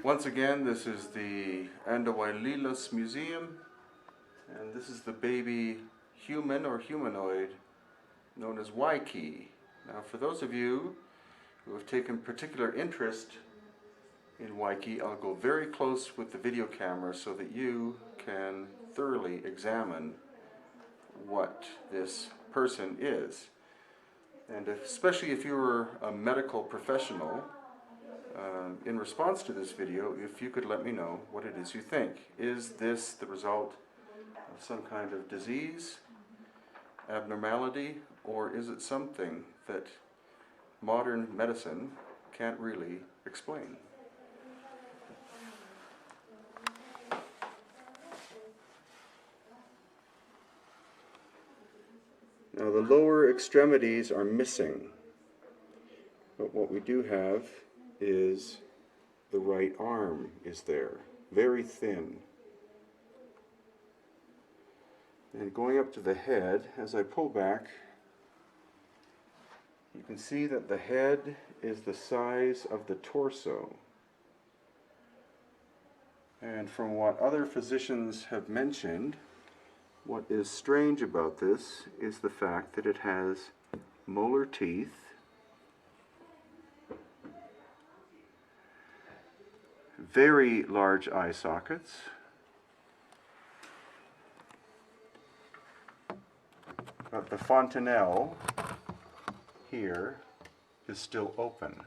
Once again, this is the Andahuaylillas Museum, and this is the baby human or humanoid known as Waikiki. Now, for those of you who have taken particular interest in Waikiki, I'll go very close with the video camera so that you can thoroughly examine what this person is. And especially if you're a medical professional, in response to this video, if you could let me know what it is you think. Is this the result of some kind of disease, abnormality, or is it something that modern medicine can't really explain? Now, the lower extremities are missing, but what we do have is the right arm is there, very thin. And going up to the head, as I pull back, you can see that the head is the size of the torso. And from what other physicians have mentioned, what is strange about this is the fact that it has molar teeth, very large eye sockets, but the fontanelle here is still open.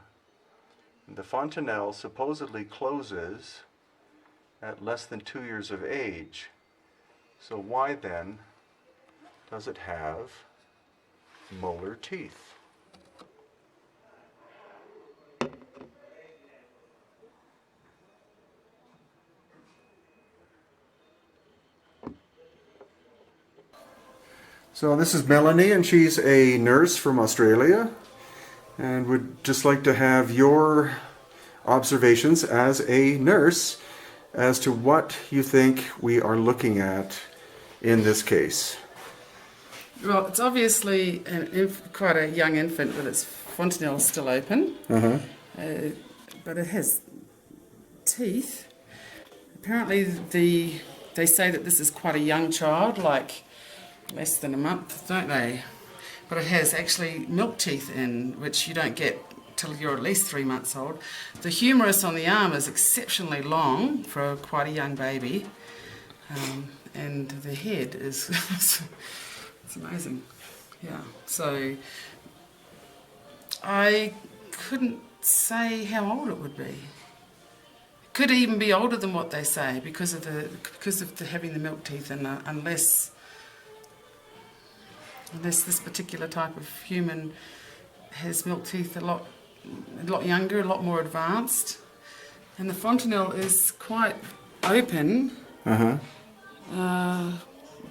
The fontanelle supposedly closes at less than 2 years of age. So why then does it have molar teeth? So this is Melanie, and she's a nurse from Australia, and would just like to have your observations as a nurse as to what you think we are looking at in this case. Well, it's obviously quite a young infant with its fontanelle still open, but it has teeth. Apparently they say that this is quite a young child, like less than a month, don't they? But it has actually milk teeth in, which you don't get till you're at least 3 months old. The humerus on the arm is exceptionally long for quite a young baby, and the head is it's amazing. Yeah, so I couldn't say how old it would be. It could even be older than what they say because of the having the milk teeth, and unless this particular type of human has milk teeth a lot younger, a lot more advanced, and the fontanelle is quite open,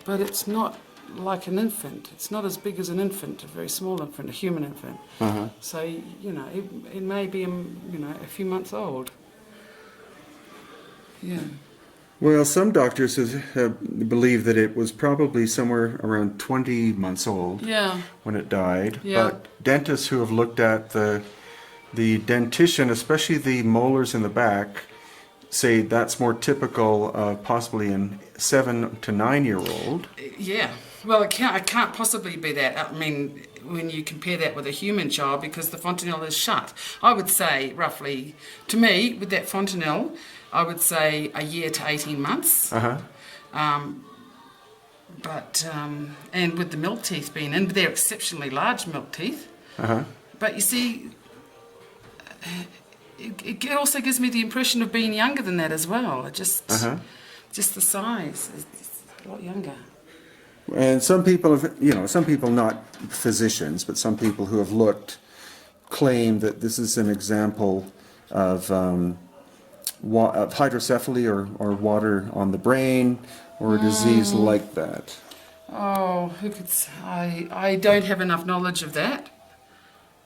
but it's not like an infant. It's not as big as an infant, a very small infant, a human infant. So, you know, it may be, a few months old. Yeah. Well, some doctors believe that it was probably somewhere around 20 months old when it died. Yeah. But dentists who have looked at the dentition, especially the molars in the back, say that's more typical of possibly a 7 to 9 year old. Yeah. Well, it can't possibly be that. I mean, when you compare that with a human child, because the fontanelle is shut. I would say roughly, to me, with that fontanelle, I would say a year to 18 months. But and with the milk teeth being in, they're exceptionally large milk teeth. But you see, it also gives me the impression of being younger than that as well. It just the size is a lot younger. And some people have, some people, not physicians, but some people who have looked, claim that this is an example of hydrocephaly or water on the brain, or a disease like that. Oh, who could say? I don't have enough knowledge of that.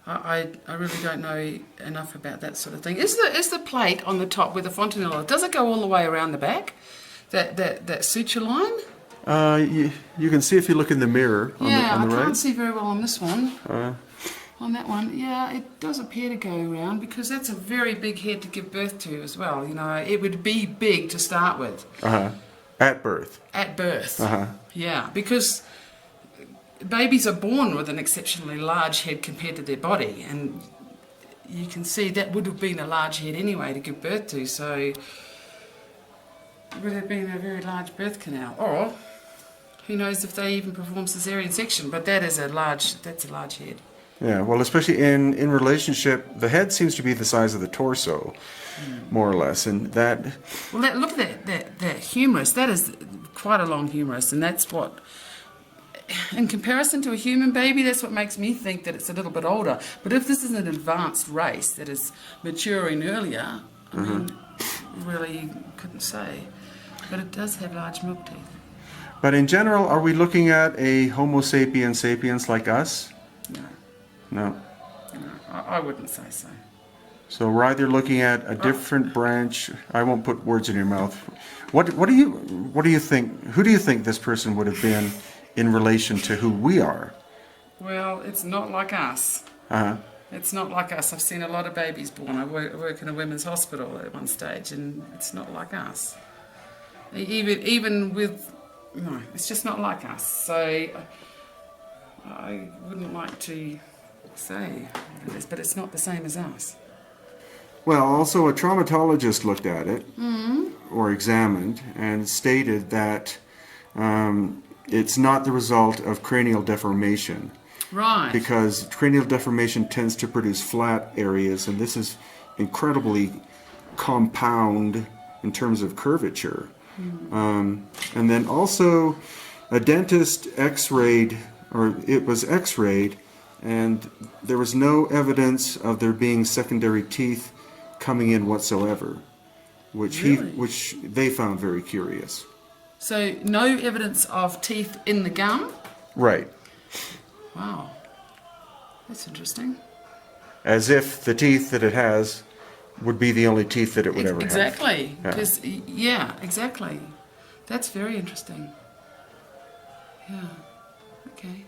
I really don't know enough about that sort of thing. Is the plate on the top with the fontanella, does it go all the way around the back? That suture line? You can see if you look in the mirror on the right. I can't see very well on this one. On that one, yeah, it does appear to go around because that's a very big head to give birth to as well. You know, it would be big to start with. At birth. At birth. Yeah, because babies are born with an exceptionally large head compared to their body, and you can see that would have been a large head anyway to give birth to, so it would have been a very large birth canal. Or who knows if they even perform cesarean section, but that's a large head. Yeah, well, especially in relationship, the head seems to be the size of the torso, more or less, and that. Well, look at that humerus. That is quite a long humerus, and that's what, in comparison to a human baby, that's what makes me think that it's a little bit older. But if this is an advanced race that is maturing earlier, I mean, really couldn't say. But it does have large milk teeth. But in general, are we looking at a Homo sapiens like us? No. No. I wouldn't say so. So we're either looking at a different branch. I won't put words in your mouth. What do you think? Who do you think this person would have been in relation to who we are? Well, it's not like us. It's not like us. I've seen a lot of babies born. I work in a women's hospital at one stage, and it's not like us. Even with, no, it's just not like us. So I wouldn't like to say what it is, but it's not the same as us. Well, also a traumatologist looked at it or examined and stated that it's not the result of cranial deformation. Right. Because cranial deformation tends to produce flat areas, and this is incredibly compound in terms of curvature. And then also a dentist x-rayed, or it was x-rayed, and there was no evidence of there being secondary teeth coming in whatsoever, which they found very curious. So no evidence of teeth in the gum? Right. Wow. That's interesting. As if the teeth that it has would be the only teeth that it would ever have. Exactly. Because, exactly. That's very interesting. Yeah. Okay.